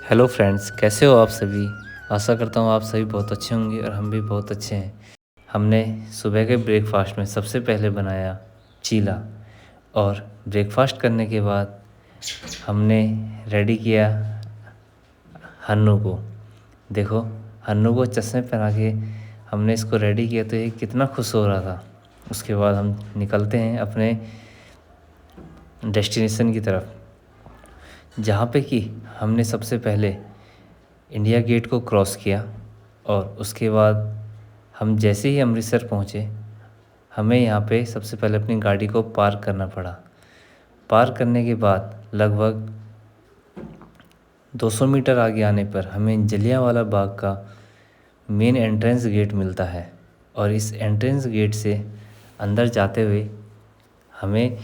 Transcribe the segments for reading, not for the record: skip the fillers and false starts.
Hello friends, कैसे हो आप सभी। आशा करता हूँ आप सभी बहुत अच्छे होंगे और हम भी बहुत अच्छे हैं। हमने सुबह के ब्रेकफास्ट में सबसे पहले बनाया चीला, और ब्रेकफास्ट करने के बाद हमने रेडी किया हन्नू को। देखो, हन्नू को चश्मे पहना के हमने इसको रेडी किया तो ये कितना खुश हो रहा था। उसके बाद हम निकलते हैं अपने डेस्टिनेशन की तरफ, जहाँ पे कि हमने सबसे पहले इंडिया गेट को क्रॉस किया। और उसके बाद हम जैसे ही अमृतसर पहुँचे, हमें यहाँ पे सबसे पहले अपनी गाड़ी को पार्क करना पड़ा। पार्क करने के बाद लगभग 200 मीटर आगे आने पर हमें जलियांवाला बाग का मेन एंट्रेंस गेट मिलता है। और इस एंट्रेंस गेट से अंदर जाते हुए हमें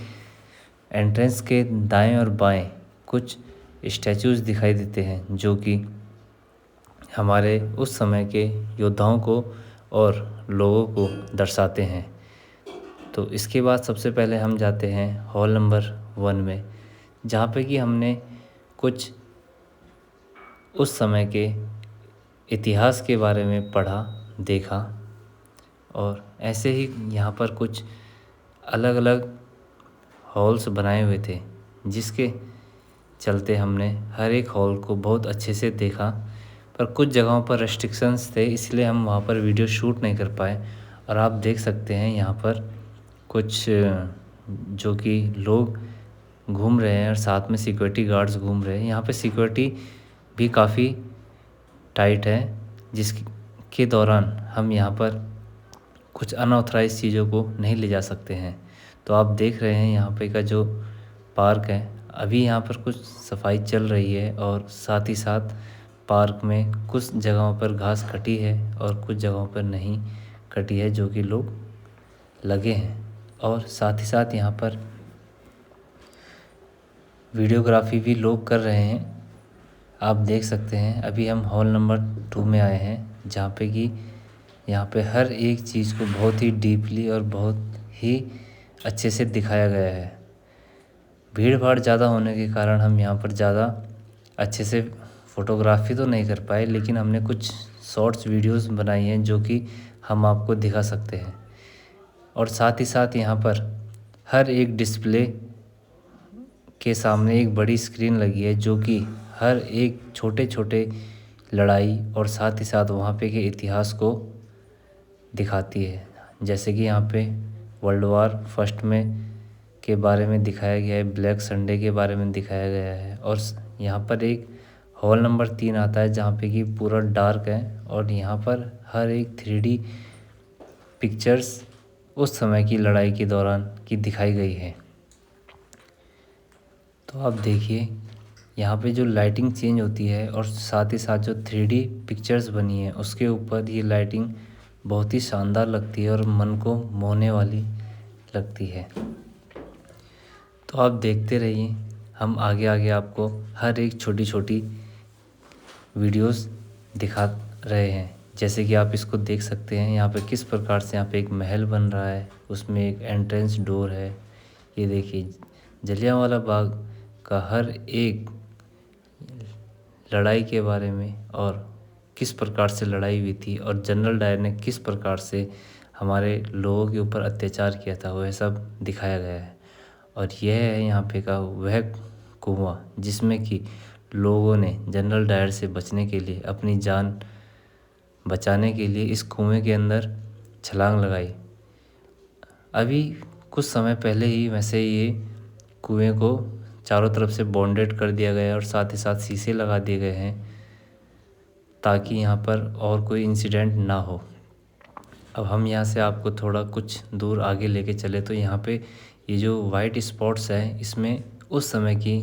एंट्रेंस के दाएं और बाएं कुछ स्टैचूज़ दिखाई देते हैं, जो कि हमारे उस समय के योद्धाओं को और लोगों को दर्शाते हैं। तो इसके बाद सबसे पहले हम जाते हैं हॉल नंबर 1 में, जहाँ पे कि हमने कुछ उस समय के इतिहास के बारे में पढ़ा, देखा। और ऐसे ही यहाँ पर कुछ अलग अलग हॉल्स बनाए हुए थे, जिसके चलते हमने हर एक हॉल को बहुत अच्छे से देखा। पर कुछ जगहों पर रेस्ट्रिक्शंस थे, इसलिए हम वहाँ पर वीडियो शूट नहीं कर पाए। और आप देख सकते हैं यहाँ पर कुछ जो कि लोग घूम रहे हैं और साथ में सिक्योरिटी गार्ड्स घूम रहे हैं। यहाँ पे सिक्योरिटी भी काफ़ी टाइट है, जिसके दौरान हम यहाँ पर कुछ अनऑथराइज चीज़ों को नहीं ले जा सकते हैं। तो आप देख रहे हैं यहाँ पे का जो पार्क है, अभी यहाँ पर कुछ सफाई चल रही है। और साथ ही साथ पार्क में कुछ जगहों पर घास कटी है और कुछ जगहों पर नहीं कटी है, जो कि लोग लगे हैं। और साथ ही साथ यहाँ पर वीडियोग्राफी भी लोग कर रहे हैं। आप देख सकते हैं अभी हम हॉल नंबर 2 में आए हैं, जहाँ पे कि यहाँ पे हर एक चीज़ को बहुत ही डीपली और बहुत ही अच्छे से दिखाया गया है। भीड़ भाड़ ज़्यादा होने के कारण हम यहाँ पर ज़्यादा अच्छे से फ़ोटोग्राफी तो नहीं कर पाए, लेकिन हमने कुछ शॉर्ट्स वीडियोस बनाई हैं जो कि हम आपको दिखा सकते हैं। और साथ ही साथ यहाँ पर हर एक डिस्प्ले के सामने एक बड़ी स्क्रीन लगी है, जो कि हर एक छोटे छोटे लड़ाई और साथ ही साथ वहाँ पे के इतिहास को दिखाती है। जैसे कि यहाँ पे वर्ल्ड वार फर्स्ट में के बारे में दिखाया गया है, ब्लैक संडे के बारे में दिखाया गया है। और यहाँ पर एक हॉल नंबर 3 आता है, जहाँ पे कि पूरा डार्क है और यहाँ पर हर एक 3D पिक्चर्स उस समय की लड़ाई के दौरान की दिखाई गई है। तो आप देखिए यहाँ पे जो लाइटिंग चेंज होती है और साथ ही साथ जो 3D पिक्चर्स बनी है, उसके ऊपर ये लाइटिंग बहुत ही शानदार लगती है और मन को मोहने वाली लगती है। तो आप देखते रहिए, हम आगे आगे आपको हर एक छोटी छोटी वीडियोस दिखा रहे हैं। जैसे कि आप इसको देख सकते हैं, यहाँ पे किस प्रकार से यहाँ पे एक महल बन रहा है, उसमें एक एंट्रेंस डोर है। ये देखिए, जलियांवाला बाग का हर एक लड़ाई के बारे में और किस प्रकार से लड़ाई हुई थी और जनरल डायर ने किस प्रकार से हमारे लोगों के ऊपर अत्याचार किया था, वह सब दिखाया गया है। और यह है यहाँ पे का वह कुआं, जिसमें कि लोगों ने जनरल डायर से बचने के लिए, अपनी जान बचाने के लिए इस कुएं के अंदर छलांग लगाई। अभी कुछ समय पहले ही वैसे ये कुएं को चारों तरफ से बॉन्डेड कर दिया गया है और साथ ही साथ शीशे लगा दिए गए हैं, ताकि यहाँ पर और कोई इंसिडेंट ना हो। अब हम यहाँ से आपको थोड़ा कुछ दूर आगे लेके चले तो यहाँ पे ये जो वाइट स्पॉट्स हैं, इसमें उस समय की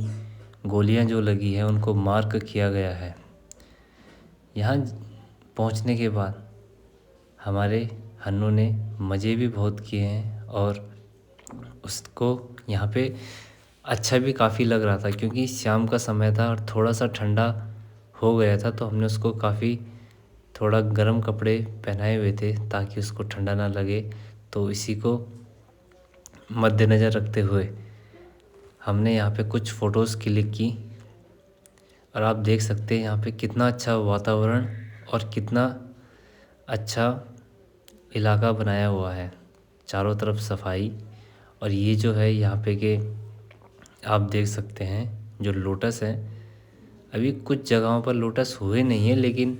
गोलियां जो लगी हैं उनको मार्क किया गया है। यहाँ पहुँचने के बाद हमारे हन्नू ने मज़े भी बहुत किए हैं और उसको यहाँ पे अच्छा भी काफ़ी लग रहा था, क्योंकि शाम का समय था और थोड़ा सा ठंडा हो गया था। तो हमने उसको काफ़ी थोड़ा गर्म कपड़े पहनाए हुए थे ताकि उसको ठंडा ना लगे। तो इसी को मद्देनज़र रखते हुए हमने यहाँ पे कुछ फ़ोटोज़ क्लिक की। और आप देख सकते हैं यहाँ पे कितना अच्छा वातावरण और कितना अच्छा इलाका बनाया हुआ है, चारों तरफ सफाई। और ये जो है यहाँ पे के आप देख सकते हैं जो लोटस है, अभी कुछ जगहों पर लोटस हुए नहीं है, लेकिन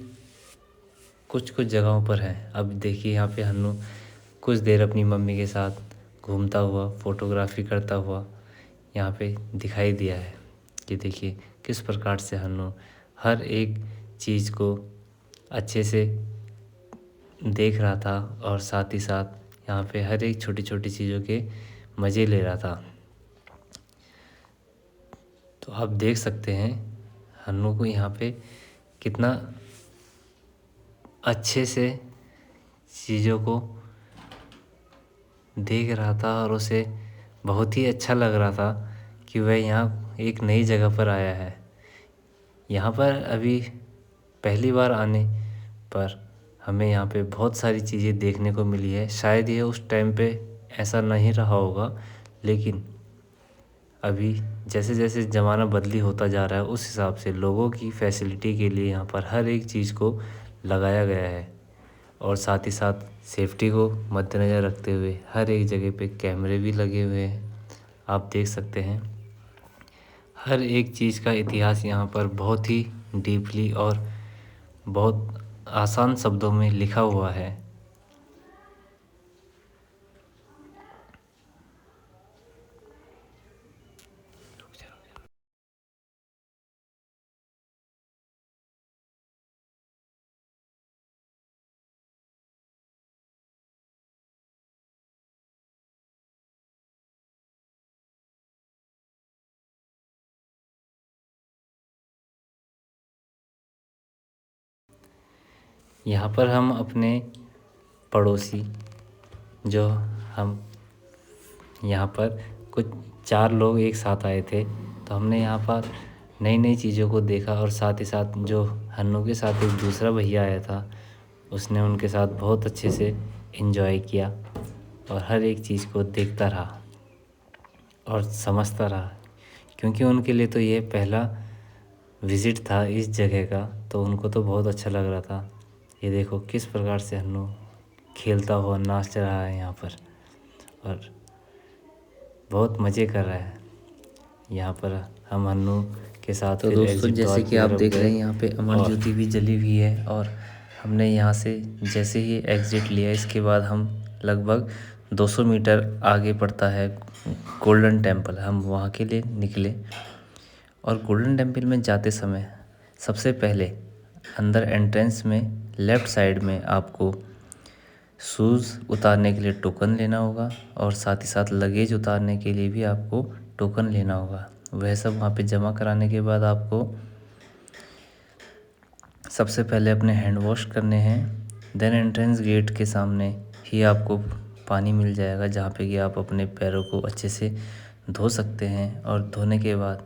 कुछ कुछ जगहों पर है। अब देखिए यहाँ पे हन्नू कुछ देर अपनी मम्मी के साथ घूमता हुआ, फोटोग्राफी करता हुआ यहाँ पे दिखाई दिया है कि देखिए किस प्रकार से हन्नू हर एक चीज़ को अच्छे से देख रहा था और साथ ही साथ यहाँ पे हर एक छोटी छोटी चीज़ों के मज़े ले रहा था। तो आप देख सकते हैं हन्नू को यहाँ पे कितना अच्छे से चीज़ों को देख रहा था और उसे बहुत ही अच्छा लग रहा था कि वह यहाँ एक नई जगह पर आया है। यहाँ पर अभी पहली बार आने पर हमें यहाँ पे बहुत सारी चीज़ें देखने को मिली है। शायद ये उस टाइम पे ऐसा नहीं रहा होगा, लेकिन अभी जैसे जैसे ज़माना बदली होता जा रहा है उस हिसाब से लोगों की फैसिलिटी के लिए यहाँ पर हर एक चीज़ को लगाया गया है। और साथ ही साथ सेफ्टी को मद्देनज़र रखते हुए हर एक जगह पे कैमरे भी लगे हुए हैं। आप देख सकते हैं हर एक चीज़ का इतिहास यहाँ पर बहुत ही डीपली और बहुत आसान शब्दों में लिखा हुआ है। यहाँ पर हम अपने पड़ोसी जो हम यहाँ पर कुछ 4 लोग एक साथ आए थे, तो हमने यहाँ पर नई नई चीज़ों को देखा और साथ ही साथ जो हन्नू के साथ एक दूसरा भैया आया था उसने उनके साथ बहुत अच्छे से एंजॉय किया और हर एक चीज़ को देखता रहा और समझता रहा, क्योंकि उनके लिए तो ये पहला विज़िट था इस जगह का, तो उनको तो बहुत अच्छा लग रहा था। ये देखो किस प्रकार से हन्नू खेलता हुआ नाच रहा है यहाँ पर और बहुत मज़े कर रहा है। यहाँ पर हम हन्नू के साथ तो दोस्तों जैसे कि आप देख रहे हैं यहाँ पे अमर ज्योति भी जली हुई है और हमने यहाँ से जैसे ही एग्ज़िट लिया इसके बाद हम लगभग 200 मीटर आगे पड़ता है गोल्डन टेम्पल, हम वहाँ के लिए निकले। और गोल्डन टेम्पल में जाते समय सबसे पहले अंदर एंट्रेंस में लेफ़्ट साइड में आपको शूज़ उतारने के लिए टोकन लेना होगा और साथ ही साथ लगेज उतारने के लिए भी आपको टोकन लेना होगा। वह सब वहाँ पे जमा कराने के बाद आपको सबसे पहले अपने हैंड वॉश करने हैं। देन एंट्रेंस गेट के सामने ही आपको पानी मिल जाएगा जहाँ पे कि आप अपने पैरों को अच्छे से धो सकते हैं। और धोने के बाद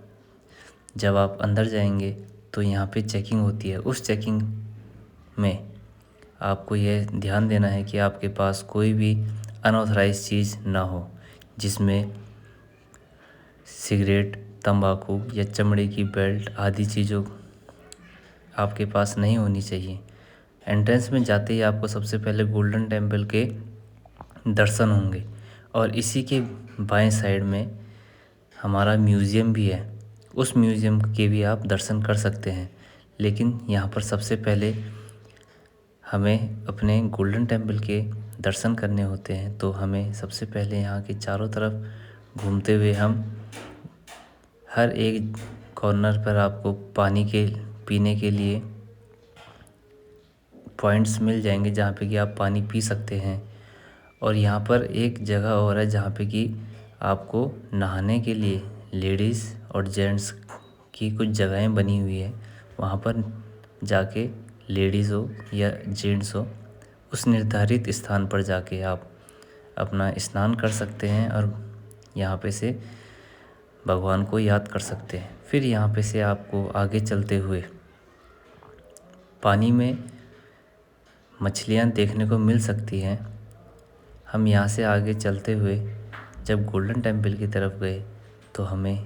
जब आप अंदर जाएंगे तो यहाँ पे चेकिंग होती है। उस चेकिंग में आपको यह ध्यान देना है कि आपके पास कोई भी अनऑथराइज़ चीज़ ना हो, जिसमें सिगरेट, तंबाकू या चमड़े की बेल्ट आदि चीज़ों आपके पास नहीं होनी चाहिए। एंट्रेंस में जाते ही आपको सबसे पहले गोल्डन टेम्पल के दर्शन होंगे और इसी के बाएं साइड में हमारा म्यूज़ियम भी है, उस म्यूज़ियम के भी आप दर्शन कर सकते हैं। लेकिन यहाँ पर सबसे पहले हमें अपने गोल्डन टेम्पल के दर्शन करने होते हैं, तो हमें सबसे पहले यहाँ के चारों तरफ घूमते हुए हम हर एक कॉर्नर पर आपको पानी के पीने के लिए पॉइंट्स मिल जाएंगे जहाँ पे कि आप पानी पी सकते हैं। और यहाँ पर एक जगह और है जहाँ पे कि आपको नहाने के लिए लेडीज़ और जेंट्स की कुछ जगहें बनी हुई है, वहाँ पर जाके लेडीज़ हो या जेंट्स हो उस निर्धारित स्थान पर जाके आप अपना स्नान कर सकते हैं और यहाँ पे से भगवान को याद कर सकते हैं। फिर यहाँ पे से आपको आगे चलते हुए पानी में मछलियाँ देखने को मिल सकती हैं। हम यहाँ से आगे चलते हुए जब गोल्डन टेम्पल की तरफ गए तो हमें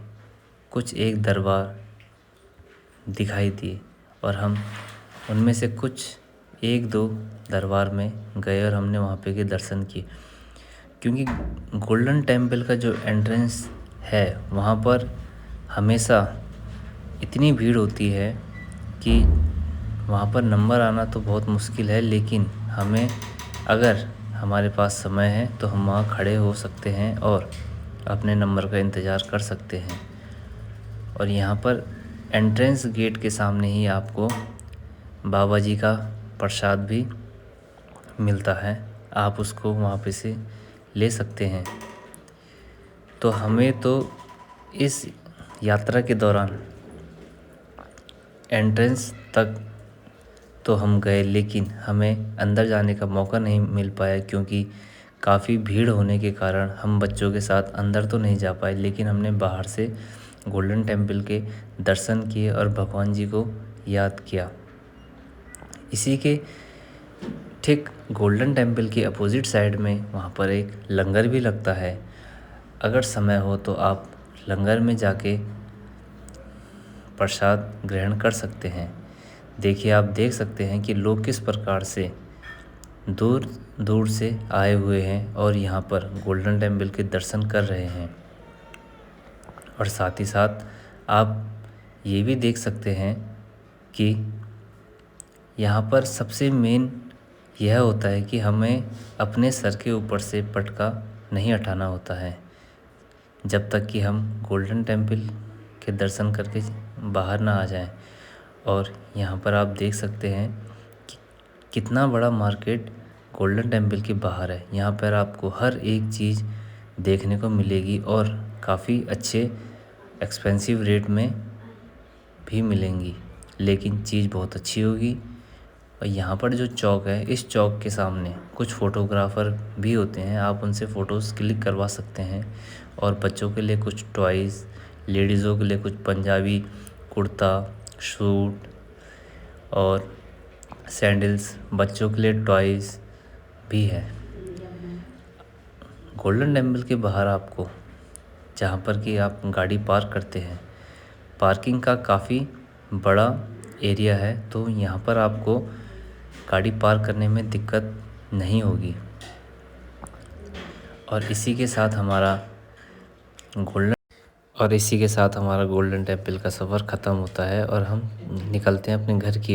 कुछ एक दरबार दिखाई दिए और हम उनमें से कुछ 1-2 दरबार में गए और हमने वहाँ पे के दर्शन किए। क्योंकि गोल्डन टेम्पल का जो एंट्रेंस है वहाँ पर हमेशा इतनी भीड़ होती है कि वहाँ पर नंबर आना तो बहुत मुश्किल है, लेकिन हमें अगर हमारे पास समय है तो हम वहाँ खड़े हो सकते हैं और अपने नंबर का इंतज़ार कर सकते हैं। और यहाँ पर एंट्रेंस गेट के सामने ही आपको बाबा जी का प्रसाद भी मिलता है, आप उसको वहाँ पे से ले सकते हैं। तो हमें तो इस यात्रा के दौरान एंट्रेंस तक तो हम गए, लेकिन हमें अंदर जाने का मौका नहीं मिल पाया क्योंकि काफ़ी भीड़ होने के कारण हम बच्चों के साथ अंदर तो नहीं जा पाए, लेकिन हमने बाहर से गोल्डन टेम्पल के दर्शन किए और भगवान जी को याद किया। इसी के ठीक गोल्डन टेम्पल के अपोजिट साइड में वहाँ पर एक लंगर भी लगता है। अगर समय हो तो आप लंगर में जाके प्रसाद ग्रहण कर सकते हैं। देखिए, आप देख सकते हैं कि लोग किस प्रकार से दूर दूर से आए हुए हैं और यहाँ पर गोल्डन टेम्पल के दर्शन कर रहे हैं। और साथ ही साथ आप ये भी देख सकते हैं कि यहाँ पर सबसे मेन यह होता है कि हमें अपने सर के ऊपर से पटका नहीं हटाना होता है जब तक कि हम गोल्डन टेम्पल के दर्शन करके बाहर ना आ जाएं। और यहाँ पर आप देख सकते हैं कि कितना बड़ा मार्केट गोल्डन टेम्पल के बाहर है। यहाँ पर आपको हर एक चीज़ देखने को मिलेगी और काफ़ी अच्छे एक्सपेंसिव रेट में भी मिलेंगी, लेकिन चीज़ बहुत अच्छी होगी। और यहाँ पर जो चौक है, इस चौक के सामने कुछ फ़ोटोग्राफ़र भी होते हैं, आप उनसे फ़ोटोज़ क्लिक करवा सकते हैं। और बच्चों के लिए कुछ टॉयज़, लेडीज़ों के लिए कुछ पंजाबी कुर्ता, सूट और सैंडल्स, बच्चों के लिए टॉयज़ भी है। गोल्डन टेम्पल के बाहर आपको, जहाँ पर कि आप गाड़ी पार्क करते हैं, पार्किंग का काफ़ी बड़ा एरिया है, तो यहाँ पर आपको गाड़ी पार्क करने में दिक्कत नहीं होगी। और इसी के साथ हमारा गोल्डन टेम्पल का सफ़र ख़त्म होता है और हम निकलते हैं अपने घर की